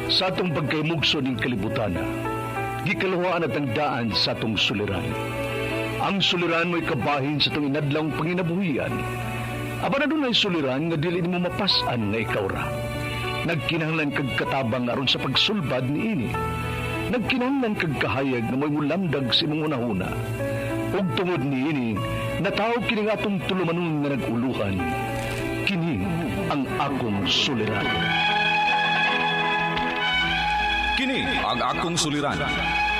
Sa atong pagkaymugso ning kalibutana, gikalawaan at ang daan sa atong suliran. Ang suliran mo'y kabahin sa itong inadlang panginabuhian. Aba na doon ay suliran nga dili mo mapasan nga ikaw ra. Nagkinahanglan kag katabang aron sa pagsulbad ni ini. Nagkinahanglan kag kahayag na mo'y mulamdag sa imong unahuna. Ug tungod ni ini, natawag kini nga atong tulumanon nga nag-uluhan. Kini ang akong suliran. Kini ang akong suliran.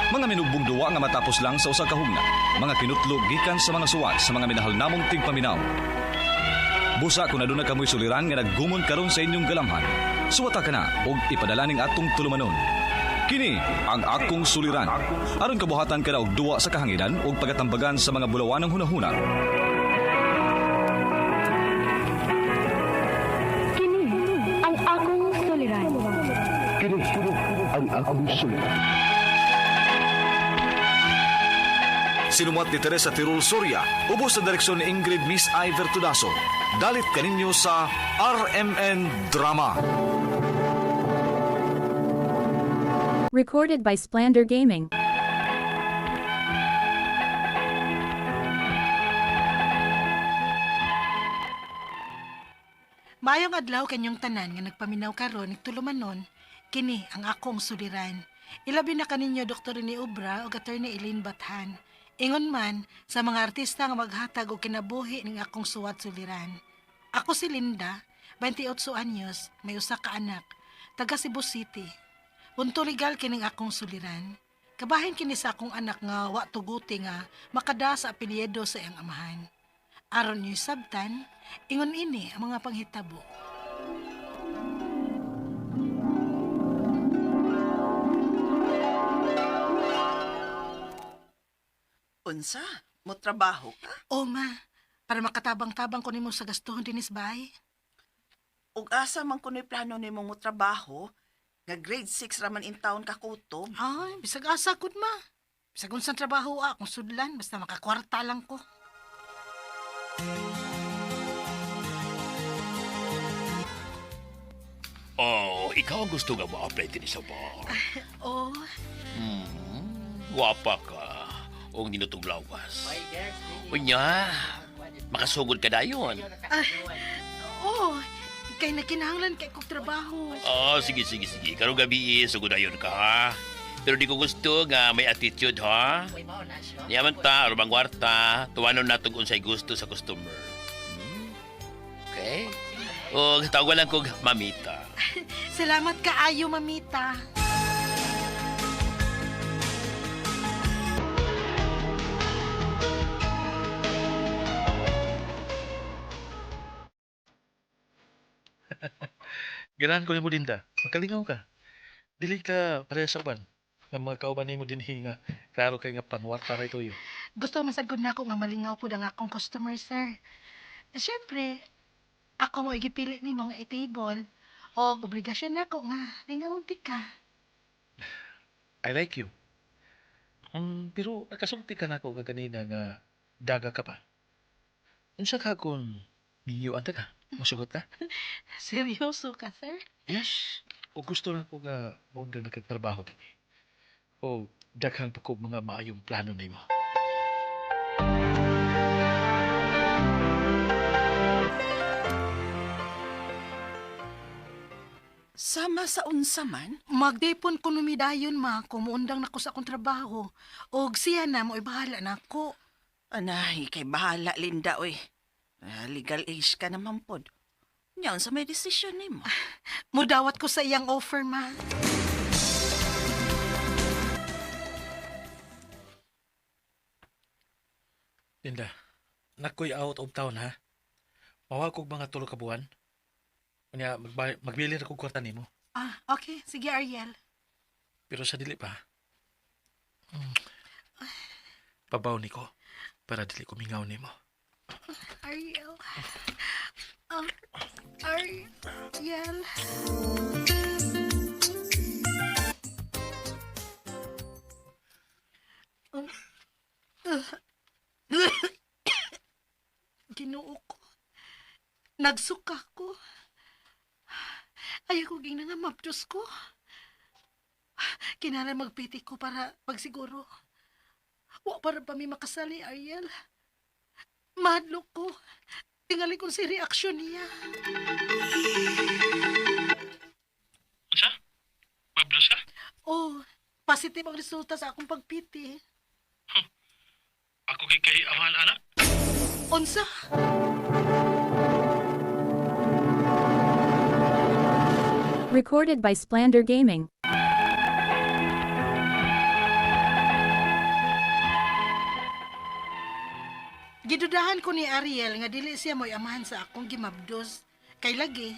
Mga minubong duwa nga matapos lang sa usa ka hugna. Mga kinutlog gikan sa mga suwat sa mga minahal namong tigpaminaw. Busa kung aduna kamoy suliran nga naggumon karon sa inyong galamhan. Suwata ka na og ipadala ning atong tulumanon. Kini ang akong suliran. Aron kabuhatan ka na og duwa sa kahanginan og pagatambagan sa mga bulawan ng hunahuna. Kini ang akong suliran. Kini ang akong suliran. Sinumat ni Teresa Tirul Soria, ubos sa direksyon ni Ingrid Miss Iver Tudaso. Dalit kaninyo sa RMN Drama. Recorded by Splander Gaming. Mayong adlaw kanyong tanan nga nagpaminaw karon nagtulumanon, kini ang akong suliran. Ilabi na kaninyo Dr. ni Ubra o Attorney Eileen Bathan. Ingon man sa mga artista nga maghatag og kinabuhi ning akong suwat suliran. Ako si Linda, 28 anyos, may usa ka anak, taga Cebu City. Punto legal kining akong suliran. Kabahin kini sa akong anak nga wa tuguti nga makada sa apelyido sa iyang amahan. Aron niyo sabtan, ingon ini ang mga panghitabo. Unsa? Mo trabaho ka? O ma, para makatabang-tabang ko nimo sa gastuhon dinis bay. Ug asa man kuno'y plano nimo mo trabaho? Nga grade 6 raman in town ka kutob. Ay, bisag asa kud ma. Bisag unsang trabaho akong sudlan, basta makakwarta lang ko. Oh, ikaw ang gusto nga ma-apply din sa bar. Oh, Wapa ka. O ninutong lawas. Unya, makasugod ka dayon. oh, kay nakinahanglan kay kog trabaho. Oh, sige. Karong gabi, sugod dayon ka, ha? Pero di ko gusto nga may attitude, ha? Yaman ta, arubang kwarta, tuwanon natong unsay gusto sa customer. Okay? O, tawagan lang kog mamita. Salamat kaayo, mamita. Ganahan ko ni mo, Linda. Makalingaw ka. Dili ka pareha sa uban. Nga mga kauban ni mo din nga. Klaro kay nga panwarta rin tuyo. Gusto masagod na ako nga malingaw po ang akong customer, sir. Siyempre, ako mo igipili ni mga table o obligasyon na ako nga lingaw di ka. I like you. Pero nakasulti ka na ako nga kanina nga daga ka pa. Unsa ka kung niyuan ta ka? Masugot ka? Seryoso ka, sir? Yes. O gusto na ko nga mong ka nagkatrabaho. O daghang pa ko mga maayong plano na mo. Sama sa unsa man? Magdipon ko numidayon, ma, kumuundang na ko sa akong trabaho. O siya na mo, bahala na ako. Anay, kay bahala, Linda, oy. Legal age ka naman pod. Yan sa may desisyon nimo. Mudawat ko sa iyang offer, ma. Linda, nakoy out of town ha. Mawag kog mga tulo ka buwan. Kanya magbili ra kog kwarta nimo. Ah, okay. Sige, Ariel. Pero sa dili pa. Pabaw ni ko para dili ko mingaw nimo. Ariel. Ariel. Ginoo ko. Nagsuka ko. Ayaw ko ginangamap, Diyos ko. Kinahanglan magpiti ko para pagsiguro. Wa para pa mi makasali, Ariel. Mahadlok ko. Tingali kung si reaksyon niya. Unsa? Mablos ka? Oh, positive ang resulta sa akong pagpiti. Ako kay amahan anak. Unsa? Recorded by Splander Gaming. Gidudahan ko ni Ariel nga dili siya mo'y amahan sa akong gimabdos. Kay lagi,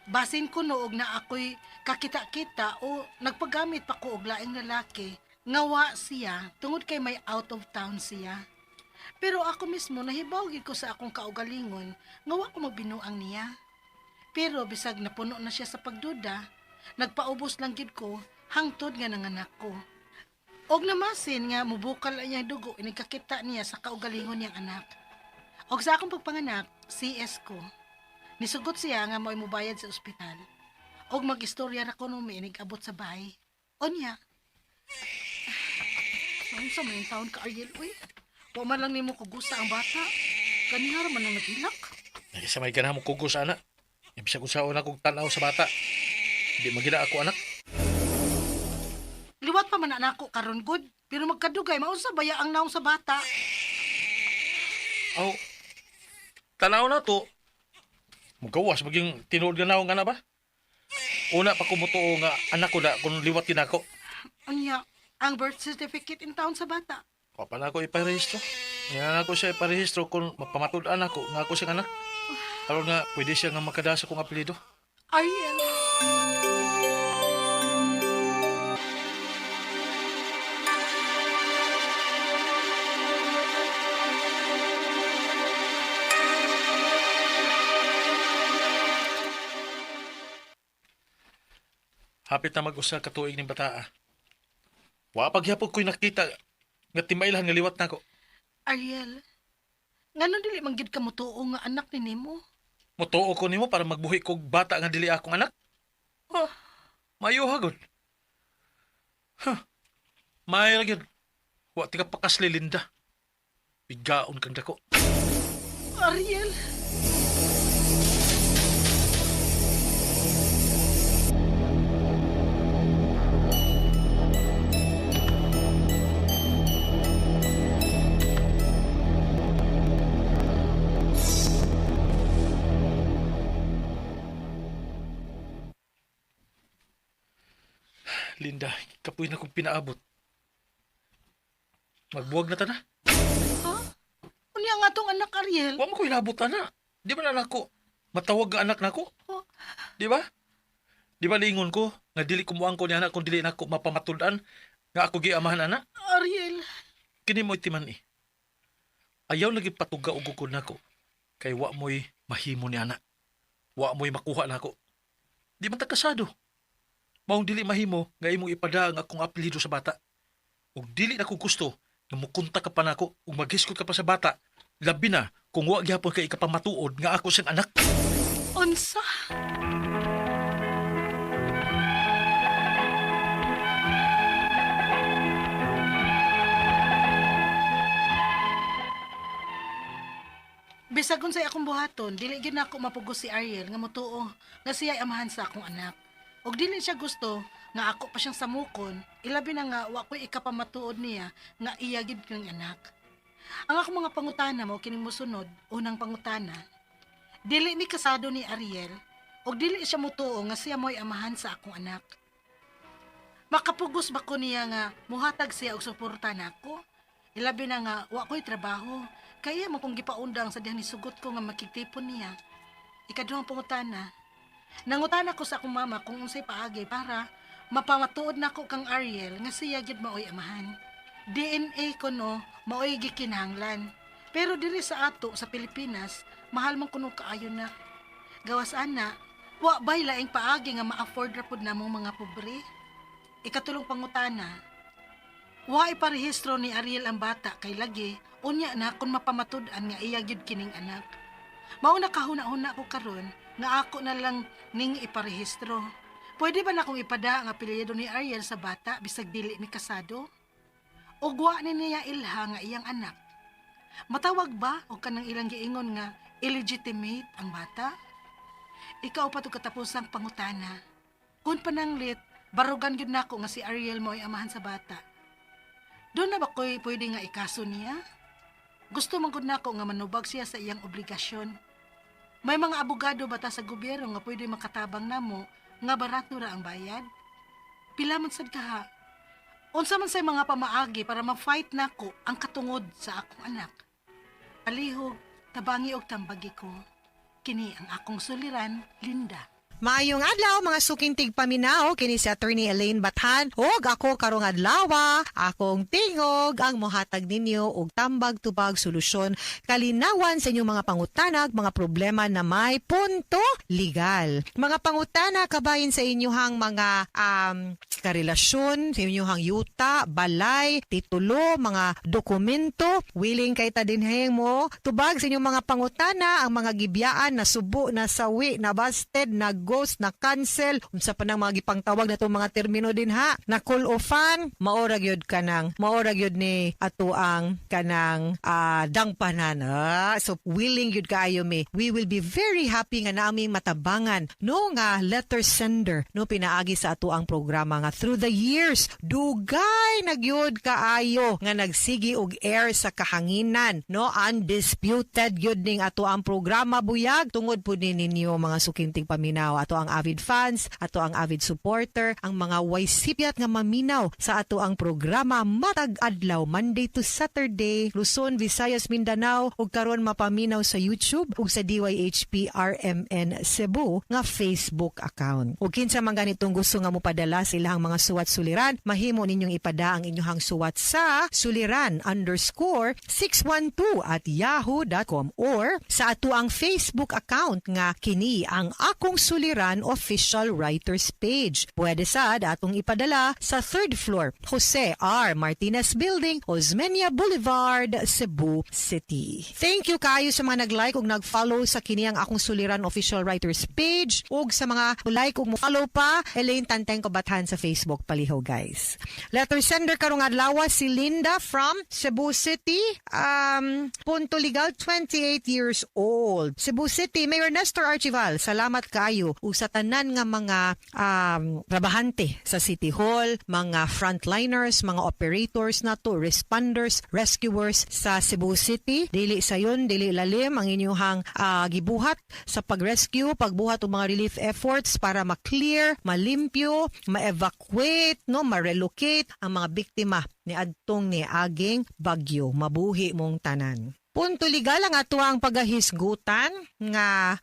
basin ko noog na ako'y kakita-kita o nagpagamit pa ko og laing lalaki. Ngawa siya tungod kay may out of town siya. Pero ako mismo nahibaw gid ko sa akong kaugalingon, ngawa ko magbinuang niya. Pero bisag napuno na siya sa pagduda, nagpaubos lang gid ko hangtod nga nanganak ko. Og namasin nga mubukal ang iyang dugo inigkakita niya sa kaugalingon niyang anak. Og sa akong pagpanganak, CS ko. Nisugot siya nga mo'y mubayad sa ospital. Og mag-istorya na ko nung may inigabot sa bahay. O niya. Saan sa may taon ka, Ariel? Uy, man lang nimo kugusa ang bata. Kanihara man ang naghilak. Nagisa may ganang mong kugos, anak. Ibisa ko sa una kong tanaw sa bata. Hindi magila ako, anak. Liwat pa man anak ko karon good. Pero magkadugay, maunsa baya ang naong sa bata. Aw, tanaw na to. Mugawas, maging tinuod nga naong nga ba? Una pa kumutuo nga anak ko na kung liwat din ako. Anya, ang birth certificate in town sa bata. Papa na ako iparehistro. Yan ako siya iparehistro kung mapamatudan ako nga ako siyang anak. Aron nga, pwede siya nga makadasa kong apelido. Ariel. Hapit na mag-usa ka tuig ng bataa. Wa pagyapog ko'y nakita nga timailhan nga liwat na ko. Ariel, ngano dili man gid ka mutuo nga anak ni nimo? Mutuo ko nimo para magbuhi kog bata nga dili akong anak. Oh, mayo hagod. May ra gyud. Wa ti ka pakasli Linda. Bigaon kang dako. Ariel. Linda, kapoy na kong pinaabot. Magbuwag na ta na. Ha? Unya nga tong anak, Ariel. Wa mo ko inabot na. Di ba na ako matawag nga anak nako? Oh. Di ba? Di ba lingon ko nga dili kumuang ko ni anak kung dili nako mapamatudan nga ako giamahan anak? Ariel. Kini mo'y timan eh. Ayaw lagi patuga og gugod nako. Kay wa mo'y mahimo ni anak. Wa mo'y makuha nako. Di man ta kasado. Maong dili mahimo nga imong ipada ang akong apelyido sa bata. Ug dili na ko gusto nga mukunta ka pa nako ug maghiskot ka pa sa bata. Labi na kung wa gyapon kay ikapamatuod nga ako siyang anak. Unsa? Bisag unsay akong buhaton, dili gyud nako mapugos si Ariel nga motuo nga siya ay amahan sa akong anak. Og dili siya gusto nga ako pa siyang samukon, ilabi na nga wa ko'y ikapamatuod niya nga iya gyud kong anak. Ang akong mga pangutana mo kining mosunod, unang pangutana. Dili mi kasado ni Ariel, og dili siya motuo nga siya mo'y amahan sa akong anak. Makapugos ba ko niya nga muhatag siya og suporta nako? Ilabi na nga wa ko'y trabaho, kaya mo kong gipaundang sa dihang nisugot ko nga makitipon niya. Ikaduhang pangutana. Nangutana ko sa akong mama kung unsay paagi para mapamatuod nako kang Ariel nga siya gyud maoy amahan. DNA ko no, maoy gikinahanglan. Pero diri sa ato sa Pilipinas, mahal man kuno kaayo na. Gawas ana, wa bay laing paagi nga ma-afford ra pud namong mga pobre. Ikatulong pangutana. Wa iparehistro ni Ariel ang bata kay lagi unya na kung mapamatud-an nga iya gyud kining anak. Mao na kahuna-huna ko karon nga ako na lang ning iparehistro. Pwede ba na kung ipada ang apelyido ni Ariel sa bata bisag dili ni kasado? Ugwa ni niya Ilha nga iyang anak. Matawag ba o kanang ilang giingon nga illegitimate ang bata? Ikaw pa to katapusang pangutana. Kung pananglit, barugan gyud nako nga si Ariel mo ay amahan sa bata. Doon na ba ko'y pwede nga ikaso niya? Gusto man gud nako nga manubag siya sa iyang obligasyon. May mga abogado bata sa gobyerno nga pwede makatabang namo nga barato ra ang bayad. Pila man sad kaha. Unsa man say mga pamaagi para ma-fight nako ang katungod sa akong anak. Palihog, tabangi og tambagi ko. Kini ang akong suliran, Linda. Maayong adlaw mga sukintig paminaw kini si Attorney Elaine Bathan ug ako karong adlaw akong tingog ang mohatag ninyo og tambag-tubag solusyon kalinawan sa inyong mga pangutanag mga problema na may punto legal. Mga pangutana kabayin sa inyohang mga karelasyon, sa inyohang yuta, balay, titulo, mga dokumento, willing kay ta dinhayeng mo tubag sa inyong mga pangutana ang mga gibyaan na subo na sawi na busted na ghost na cancel unsa pa nang mga gipangtawag na itong mga termino din ha na call offan maora gyud ni ato ang kanang dangpanan so willing gyud kaayo mi we will be very happy nga naaming matabangan no nga letter sender no pinaagi sa ato ang programa nga through the years dugay nagyud kaayo nga nagsigi og air sa kahanginan no undisputed gyud ning ato ang programa buyag tungod pud ninyo mga sukintig paminaw ato ang avid fans, ato ang avid supporter, ang mga waysipyat nga maminaw sa ato ang programa matag adlaw Monday to Saturday, Luzon, Visayas, Mindanao ug karon mapaminaw sa YouTube ug sa DYHP RMN Cebu nga Facebook account. Ug kinsa man ganitong gusto nga mopadala sa ilang mga suwat suliran, mahimo ninyong ipada ang inyong suwat sa suliran_612@yahoo.com or sa ato ang Facebook account nga kini ang akong suliran official writers page. Pwede sad atong ipadala sa 3rd floor, Jose R. Martinez Building, Osmeña Boulevard, Cebu City. Thank you kayo sa mga nag-like ug nag-follow sa kini ang akong suliran official writers page ug sa mga like ug mo-follow pa Elaine Tantengco Bathan sa Facebook paliho guys. Letter sender karong adlaw si Linda from Cebu City. Punto legal 28 years old. Cebu City Mayor Nestor Archival. Salamat kayo ug sa tanan nga mga trabahante sa City Hall, mga frontliners, mga operators nato, responders, rescuers sa Cebu City. Dili sayon, dili lalim ang inyong gibuhat sa pag-rescue, pagbuhat og mga relief efforts para ma-clear, malimpyo, ma-evacuate, no, ma-relocate ang mga biktima ni adtong ni aging bagyo. Mabuhi mong tanan. Punto legal ang ato ang pagahisgutan nga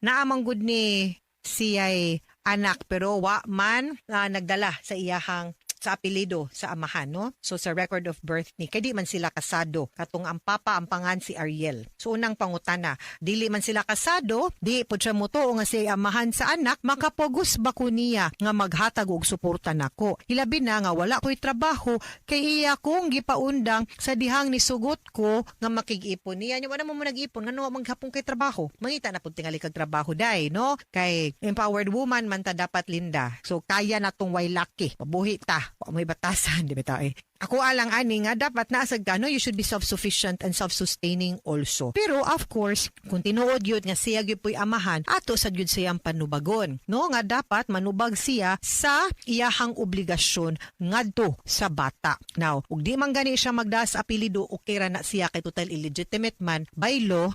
naamang gud ni siya'y anak pero wa man nagdala sa iyahang sa apelido sa amahan, no? So sa record of birth ni, kay di man sila kasado. Katong ang papa, ang pangan si Ariel. So unang pangutana, dili man sila kasado, di po siya muto nga si amahan sa anak, makapugos ba ko niya nga maghatag og suporta nako. Hilabi na nga wala ko'y trabaho, kay iya kong gipaundang sa dihang ni sugot ko nga makig-ipon niya. Wala mo nag-ipon, nga no maghapon kay trabaho. Mangita na po tingali kag trabaho day, no? Kay empowered woman man ta dapat Linda. So kaya na tong way lucky. Pabuhi ta. May batasan, di ba tayo? Ako alang ani nga dapat naasag ka, no? You should be self-sufficient and self-sustaining also. Pero of course, kung tinuod yun nga siya gyud amahan, ato sad gyud siyang panubagon. No? Nga dapat manubag siya sa iyahang obligasyon ngadto sa bata. Now, ug di man gani siya magdaas apelido, okay ra na siya kay total illegitimate man. By law,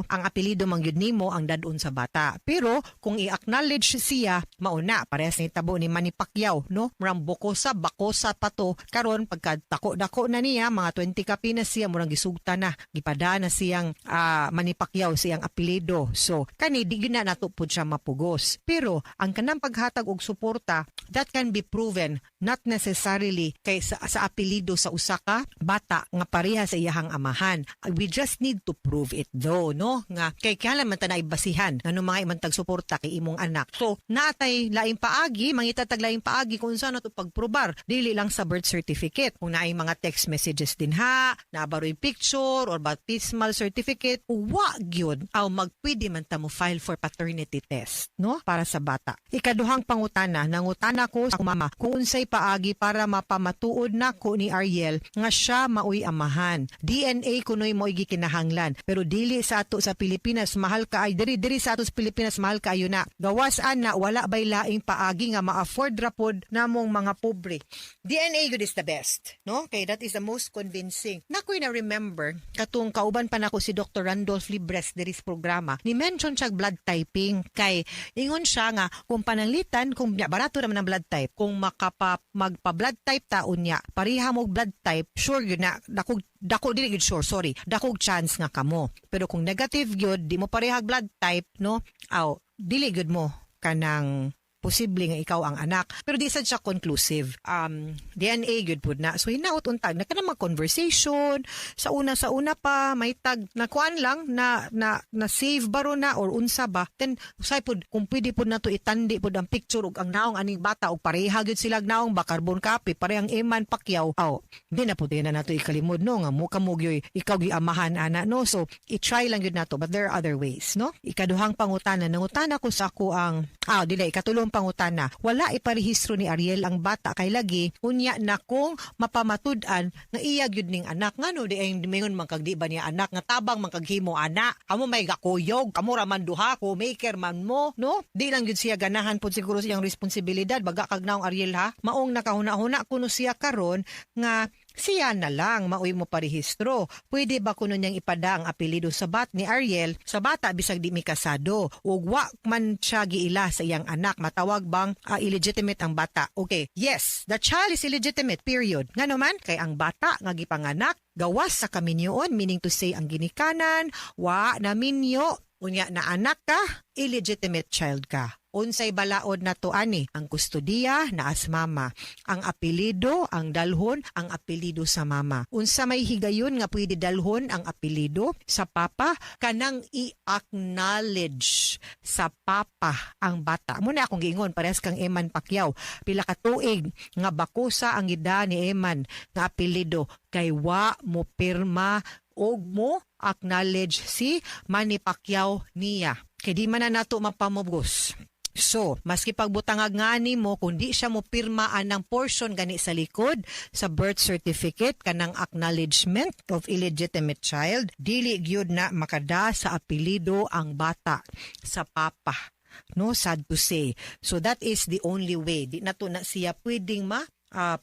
ang apelido man gyud nimo ang dadon sa bata. Pero kung i-acknowledge siya, mauna parehas ni tabo ni Manny Pacquiao, no? Murang Bokosa pa to karon pagka dako na niya mga 20 kapi na siya murang gisugta na gipada na siyang Manny Pacquiao siyang apelyido. So kani di gyud na nato pud siya mapugos. Pero ang kanang paghatag og suporta that can be proven not necessarily kay sa apelyido sa usa ka bata nga pareha sa iyahang amahan. We just need to prove it though, no? Nga kay kailan man ta naibasihan ngano mga imantag suporta kay imong anak. So natay laing paagi, mangitatag laing paagi kung saan nato pagprobar dili lang sa birth certificate. kung naay mga text messages din ha, nabaroy picture or baptismal certificate, wa gyud aw magpwede man ta mo file for paternity test, no? Para sa bata. Ikaduhang pangutana, nangutana ko sa mama kung unsay paagi para mapamatuod nako ni Ariel nga siya maoy amahan. DNA kunoy mo gikinahanglan, pero dili sa ato sa Pilipinas mahal ka ay diri sa ato sa Pilipinas mahal kaayo na. Gawas ana wala bay laing paagi nga ma-afford ra pod namong mga pobre. DNA good is the best, no? Okay, that is the most convincing. Nakoy na remember katong kauban pa nako si Dr. Randolph Libres diri sa programa. Ni mention siya blood typing kay ingon siya nga kung pananglitan kung barato naman ang blood type kung magpa-blood type taon niya pareha mo blood type sure yun na dako dili gid sure sorry dakog chance nga kamo, pero kung negative gyud di mo parehag blood type no aw dili gud mo kanang posible nga ikaw ang anak, pero di sad siya conclusive. DNA good pud na. So hinaot untag na kanang conversation sa una pa may tag na kuan lang na save baro na or unsa ba. Then usay pud kung pwede pud nato itandi pud ang picture ug ang naong aning bata ug pareha gyud sila naong ba carbon copy parehang Eman Pacquiao. Di na pud na nato ikalimod no nga muka mo gyoy ikaw gi amahan ana no. So i-try lang gyud nato, but there are other ways no. Ikaduhang pangutana nangutana ko sa ako ang dili ikatulong pangutana, wala iparehistro ni Ariel ang bata kay lagi unya na kung mapamatud-an nga iya gyud ning anak ngano di ay mingon man kag di ba niya anak nga tabang man kaghimo ana kamo may gakuyog kamo ra man duha ko maker man mo no di lang gyud siya ganahan pud siguro siyang responsibilidad baga kag naong Ariel ha maong nakahuna-huna kuno siya karon nga siya na lang maoy mo parehistro. Pwede ba kuno niyang ipada ang apelyido sa ni Ariel sa bata bisag di mi kasado ug wa man siya giila sa iyang anak matawag bang illegitimate ang bata? Okay, yes, the child is illegitimate period. Ngano man kay ang bata nga gipanganak gawas sa kaminyoon, meaning to say ang ginikanan wa na minyo unya na anak ka, illegitimate child ka. Unsay balaod na to ani ang kustodiya na as mama, ang apelido ang dalhon ang apelido sa mama. Unsa may higayon nga pwede dalhon ang apelido sa papa kanang i-acknowledge sa papa ang bata. Muna akong giingon parehas kang Eman Pacquiao, pila ka tuig nga bakusa ang ida ni Eman nga apelido kay wa mo pirma og mo acknowledge si Manny Pacquiao niya. Kay di man na nato mapamugos. So, maski pagbutangag nga mo, kung di siya mo pirmaan ng portion gani sa likod sa birth certificate kanang acknowledgement of illegitimate child, dili gyud na makada sa apelido ang bata sa papa. No, sad to say. So that is the only way. Di na to na siya pwedeng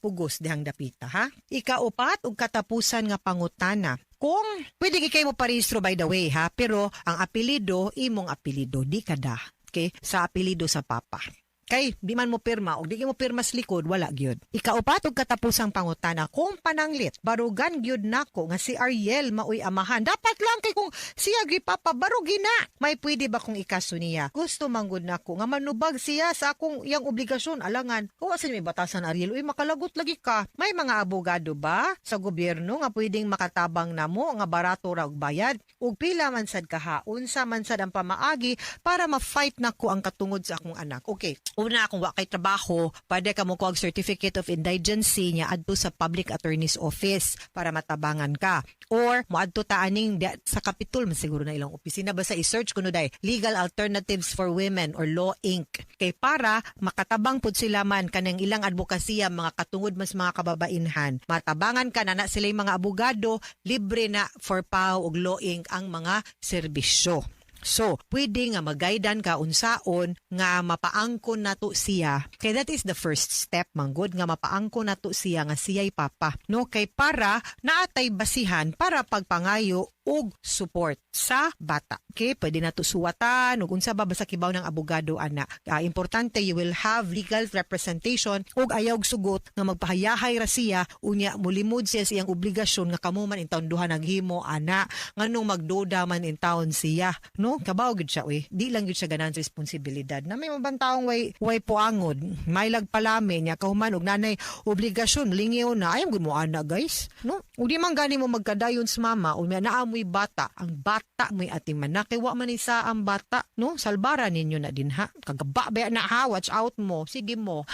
pugos dihang dapita ha. Ikaupat ug katapusan nga pangutana. Kung pwede kay mo parehistro by the way ha, pero ang apelido imong apelido di kada. Okay, sa apelido sa papa. Kay di man mo pirma o di mo pirma sa likod wala gyud. Ikaupat og katapusang pangutana kung pananglit barugan gyud nako nga si Ariel maoy amahan. Dapat lang kay kung siya gi papa barugi na. May pwede ba kung ikaso niya? Gusto manggod nako nga manubag siya sa akong iyang obligasyon alangan. Kung asa may batasan Ariel, uy makalagot lagi ka. May mga abogado ba sa gobyerno nga pwedeng makatabang namo nga barato ra og bayad ug pila man sad kahaon sa man sad ang pamaagi para ma-fight nako ang katungod sa akong anak. Okay. Una, kung wa kay trabaho, pwede ka mo kuha certificate of indigency niya adto sa public attorney's office para matabangan ka. Or, moadto taaning sa Capitol, siguro na ilang opisina, basta i-search kuno day, Legal Alternatives for Women or Law Inc. Kay para makatabang pud sila man kanang ilang advokasya mga katungod mas mga kababainhan. Matabangan ka na sila mga abogado, libre na for PAO ug Law Inc. ang mga serbisyo. So, pwede nga mag-guidean ka unsaon nga mapaangkon nato siya. Kay that is the first step, manggod, nga mapaangkon nato siya nga siya'y papa. No? Kay para naatay basihan para pagpangayo ug support sa bata. Okay, pwede na to suwatan ug unsa ba basta kibaw ng abogado ana. Importante you will have legal representation ug ayaw sugot nga magpahayahay ra siya unya mulimod siya sa iyang obligasyon nga kamo man in taon duha naghimo ana nganong magduda man in taon siya, no? Kabaw gid siya di lang gid siya ganan responsibilidad na may mabantaong way puangod, may lagpalami niya kahuman og nanay obligasyon lingiw na ayaw gud mo ana guys, no? Ug di man gani mo magkadayon sa mama o naa mo mo'y bata. Ang bata mo'y ating manak. Kay wa man isa ang bata. No? Salbara ninyo na din ha. Kagaba ba na ha? Watch out mo. Sige mo.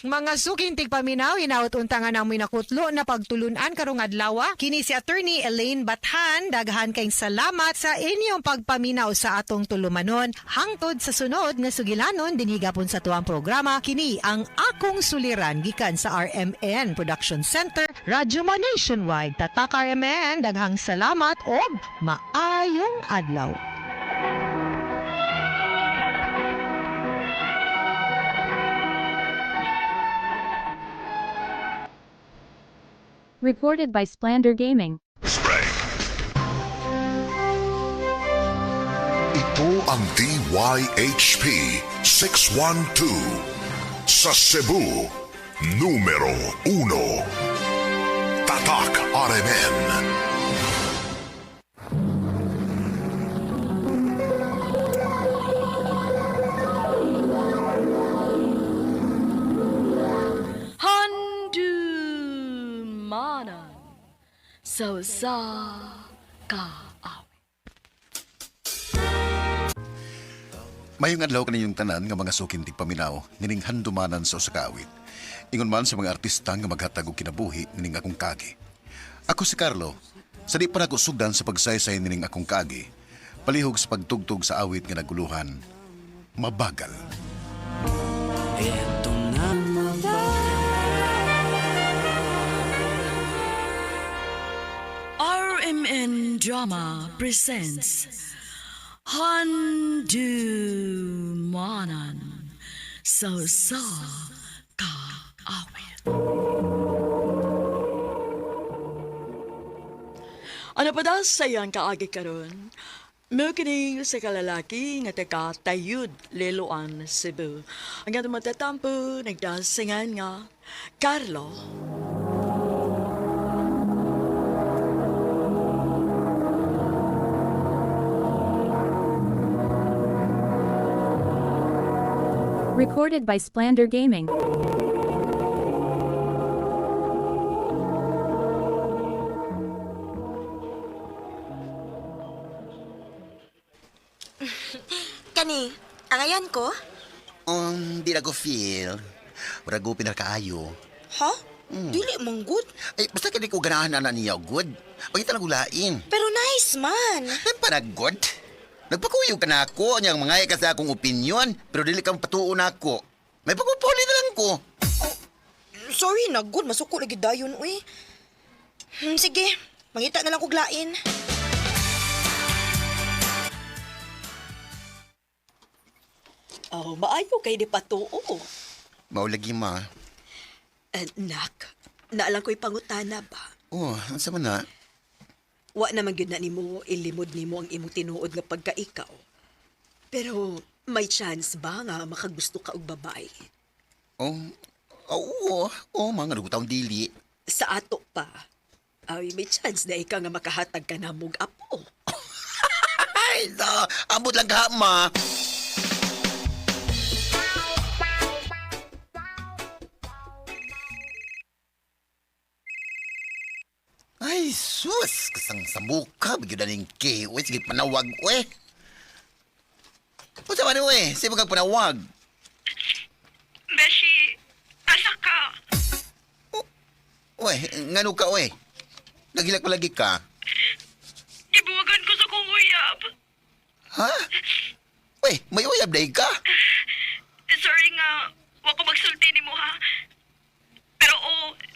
Mga sukintig paminaw, hinaut untangan na mo'y nakutlo na pagtulunan karong adlaw. Kini si Attorney Elaine Bathan. Daghan kayong salamat sa inyong pagpaminaw sa atong tulumanon. Hangtod sa sunod nga sugilanon, dinhigapon sa tuwang programa. Kini ang Akong Suliran gikan sa RMN Production Center. Radyo mo Nationwide. Tatak RMN. Daghang salamat o maayong adlaw. Recorded by Splander Gaming. Ito ang DYHP 612 sa Cebu, numero 1. Tatak RMN. Handumanan so sa ka. Mayong adlaw kaninyong tanan nga mga sukintig paminaw nining handumanan sa usa ka awit. Ingon man sa mga artista nga maghatag og kinabuhi nining akong kagi. Ako si Carlo. Sa di pa nako sugdan sa pagsaysay nining akong kagi, palihog sa pagtugtog sa awit nga naguluhan, Mabagal. Eto na RMN Drama presents Handumanan so sa ka awit. Ano pa daw sayang kaagi karon? May kining sa kalalaki nga taga Tayud, Liloan, Cebu. Ang nga matatampo, nagdasingan nga, Carlo. Recorded by Splander Gaming. Kani, angayan ko? Di na ko feel. Wala ko pinakaayo. Ha? Dili mong good? Ay, basta kani ko ganahan na niya good. Pagkita na gulain. Pero nice man. Ay, parang good. Nagpakuyog ka na ako, niyang mga ka sa akong opinyon, pero dili kang patuon na ako. May pagpupuli na lang ko. Sorry na, good. Masuko lagi dayon, uy. Sige, mangita na lang kog lain. Oh, maayo kay di patuo. Maulagi ma. Nak, naalang ko'y pangutana ba? Oh, ang sama na. Wa naman yun na nimo, ilimod nimo ang imong tinuod nga pagkaikaw. Pero may chance ba nga makagusto ka og babae? Mga nagutaw dili. Sa ato pa, ay may chance na ikaw nga makahatag ka na mong apo. Ay, ambot lang ka, ma. Ay, sus! Kasang sabuka, bigyan na ng kiwi. Sige, panawag, we. O sama na, we. Sige, kang panawag. Beshi, asa ka? We, ngano ka, we? Nagilak pa lagi ka. Gibuwagan ko sa kong uyab. Ha? We, may uyab na ka? Sorry nga, wako magsulti ni mo, ha? Pero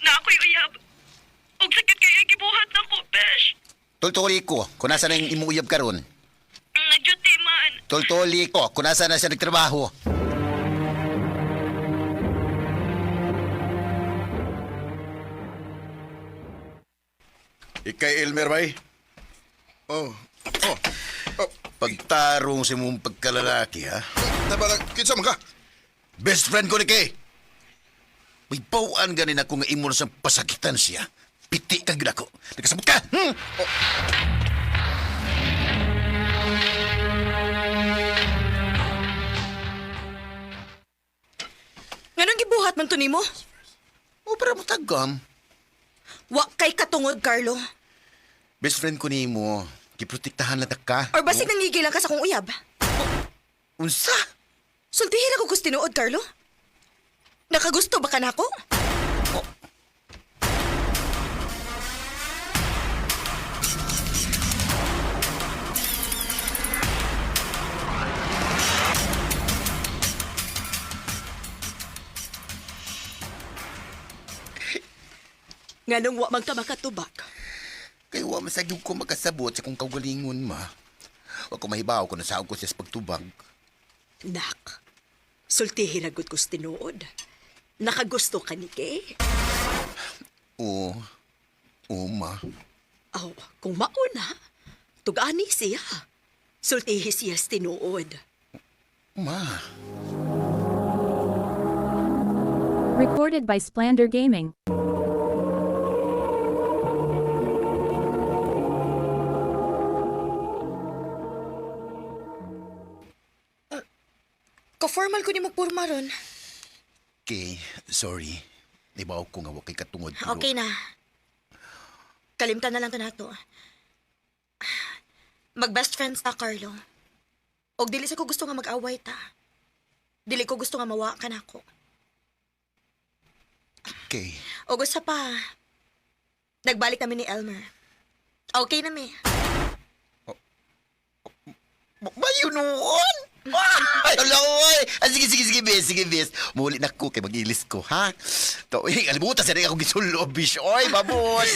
na ako'y uyab. Og sakit kaya gibuhat na ko, Besh. Tultuli ko, kung nasa na yung imuyab ka ron. Nag-duty man. Tultuli ko, kung nasa na siya nagtrabaho. Ikay Elmer bay? Pagtarong sa mong pagkalalaki, ha? Kinsa man ka? Best friend ko ni Kay. May bawaan ganin ako nga imo na sa pasakitan siya. Piti ka gid ako. Nagkasabot ka! Nganong gibuhat man to nimo? Para mo tagam. Wa kay katungod, Carlo. Best friend ko nimo, giprotektahan lang ka. Or basig nangigilan ka sa kong uyab? Unsa? Sultihin ako gusto tinuod, Carlo. Nakagusto ba ka na ako? Nga nung wa man ka makatubak. Kay wa masagyo ko makasabot sa kong kaugalingon, ma. Wa ko mahibaw kung nasaog ko siya sa pagtubag. Nak, sultihin agad ko sa tinuod. Nakagusto ka ni Kay? Oo. Oo, ma. Oh, kung mauna, tugani siya. Sultihi siya sa tinuod. Ma. Recorded by Splander Gaming. Ka-formal ko ni magpurma ron. Kay, sorry. Nibaw ko nga wa kay katungod. pero- Okay na. Kalimtan na lang to nato. Mag-best friends ta, Carlo. Og dili sa ko gusto nga mag-away ta. Dili ko gusto nga mawa ka na ako. Kay, Og usa pa, nagbalik kami ni Elmer. Okay na, mi. Bayo noon! Ay, hala, oy! Sige, bes. Muli na ko kay mag-ilis ko, ha? Tawing, alimutan siya rin ako gisulo, bish. Oy, babos!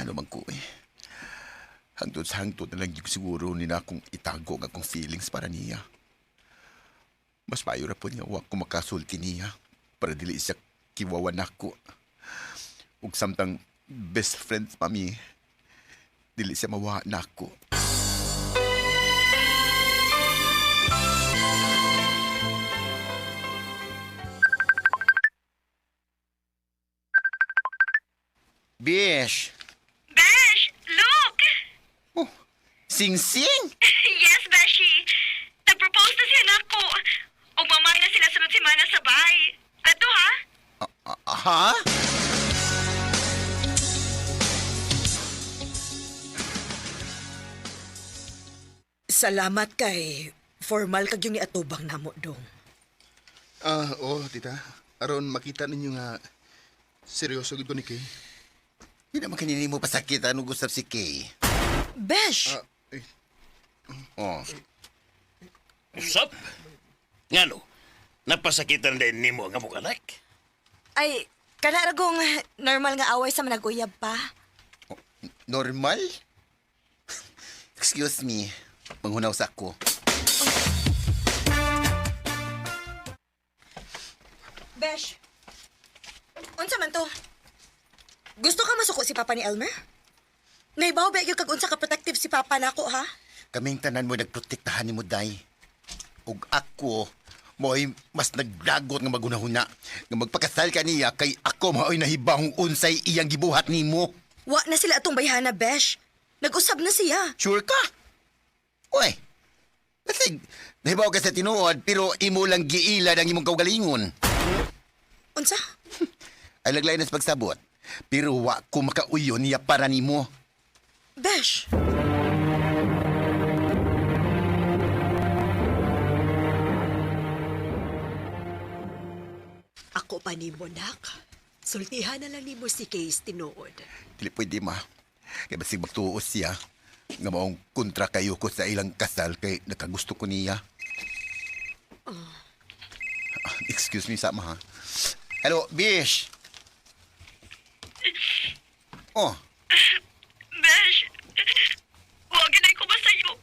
Ano man ko, eh. Hangtod sa hangtod na lang yung siguro ni na akong itago ang akong feelings para niya. Mas mayo ra po niya wa ko makasulti niya para dili siya kiwawan ako. Ug samtang best friends mami, dili siya mawa na ako. Bish! Besh, look! Sing-sing! Yes, Beshi. Nag-propose na siya na ako. O mamay na sila sunod semana sa bahay. Ato, ha? Ha? Salamat kay formal kag yung ni atubang namo dong. Oo, tita. Aron makita ninyo nga seryoso gito ni Kay. Hindi naman kanini mo pasakit ano gusto si Kay. Besh! Oh. Usap? Nga no, napasakitan din ni mo nga mong anak. Ay, kanaragong normal nga away sa manag-uyab pa. Normal? Excuse me. Manghunaw sa ako. Besh, unsa man to? Gusto ka masuko si Papa ni Elmer? Naibaw ba yung kag unsa ka protective si Papa nako, ha? Kaming tanan mo nagprotektahan ni mo, day. Ug ako, mo'y mas nagdagot nga magunahuna. Nga magpakasal ka niya kay ako mao'y nahibahong unsay iyang gibuhat ni mo. Wa na sila atong bayhana, Besh. Nag-usab na siya. Sure ka? Uy, kasi nahibaw ka sa tinuod pero imo lang giila ang imong kaugalingon. Unsa? Ay laglay na sa pagsabot. Pero wa ko makauyon niya para nimo. Besh! Ako pa ni mo, nak. Sultihan na lang ni mo si Case tinuod. Dili pwede, ma. Kaya basig magtuos siya. Nga maong kontra kayo ko sa ilang kasal kay nakagusto ko niya. Excuse me, sama ha. Hello, Bish. Oh, Besh, huwag ginay ko masayop.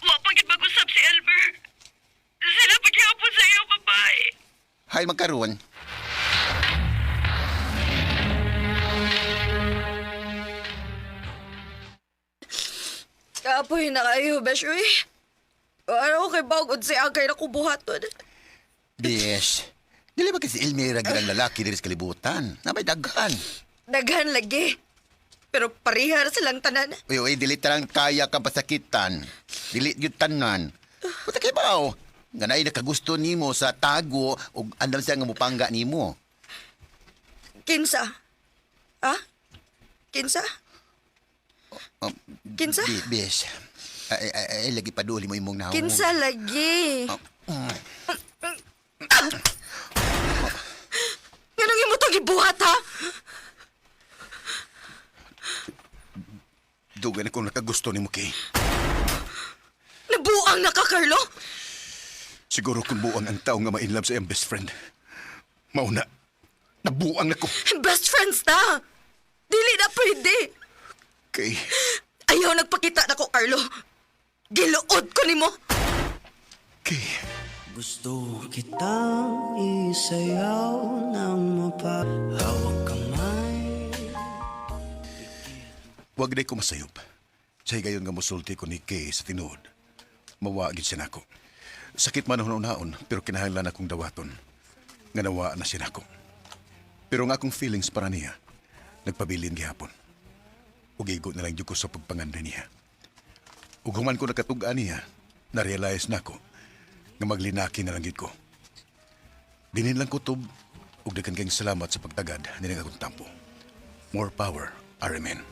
Huwag pagit mag-usap si Elmer. Sila paghihapon sa iyo, babae. hi magkaroon. Kapoy na kayo, Besh, uy. Ano kay bagod siya kay nakubuhaton? Bish, dili ba kasi Elmira ang lalaki diri sa kalibutan? Nabay daghan. Daghan lagi. Pero parihar silang tanan. Uy, dili tarang kaya ka pasakitan. Dili gyud tanan. Buta kay bao. Nga naay nakagusto nimo sa tago ug andam siya nga mupangga nimo. Kinsa? Ah? Kinsa? Kinsa? Bes, ay lagi paduli mo imong naong. Kinsa lagi? Ganun yung mo itong gibuhat, ha? Dugan akong nakagusto ni mo, Kay. Nabuang na ka, Carlo? Siguro kung buang ang tao nga ma-inlove sa iyang best friend. Mauna, nabuang na ko. Best friends ta! Dili na pwede! Kay, Ayaw nagpakita na ko, Carlo. Giluod ko ni mo. Kay, gusto kitang isayaw ng mapahawak kamay. Wag day ko masayop. Say gayon nga musulti ko ni Kay sa tinuod. Mawagid siya nako. Sakit man ang naon, pero kinahanglan akong dawaton. Nga nawaan na siya nako. Pero nga akong feelings para niya, nagpabilin gihapon. Ugigo na lang ko sa pagpanganda niya. Ug human ko nakatugaan niya, na-realize na ko nga maglinaki na lang gid ko. Dinin lang kutob, ug daghan kayong salamat sa pagtagad nining akong tampo. More power, RMN.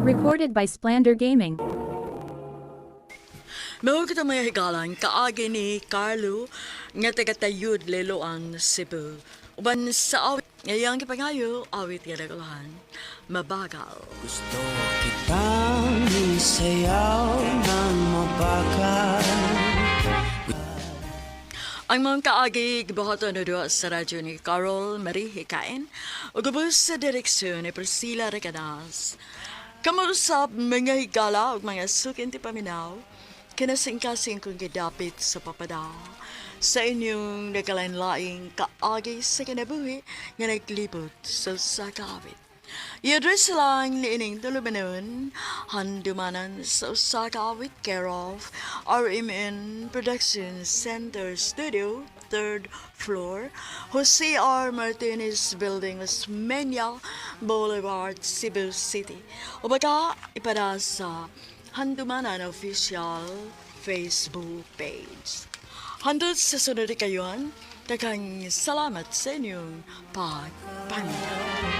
Recorded by Splander Gaming. Mao kita may higalan kaagi ni Carlo nga tagatayud Leloan, Cebu. Uban sa awit ngayang kipangayo awit nga nagulahan mabagal. Gusto kitang isayaw ng mabagal. Ang mga kaagi gibuhaton na doon sa radyo ni Carol Marie Hikain o gabos sa direksyon ni Priscilla Recanas. Kamusap mga higala o mga sukin ti paminaw, kinasing-kasing kong gidapit sa papada sa inyong nagkalain-laing kaagi sa kinabuhi nga naglibot sa sakawit. I-address lang ni ining tulumanon, handumanan sa sakawit care of RMN Production Center Studio, 3rd floor, Jose R. Martinez Building, Osmeña Boulevard, Cebu City. O baka ipada sa Handumanan Official Facebook page. Handod sa sunod kayon, daghang salamat sa inyong pagpangyaw.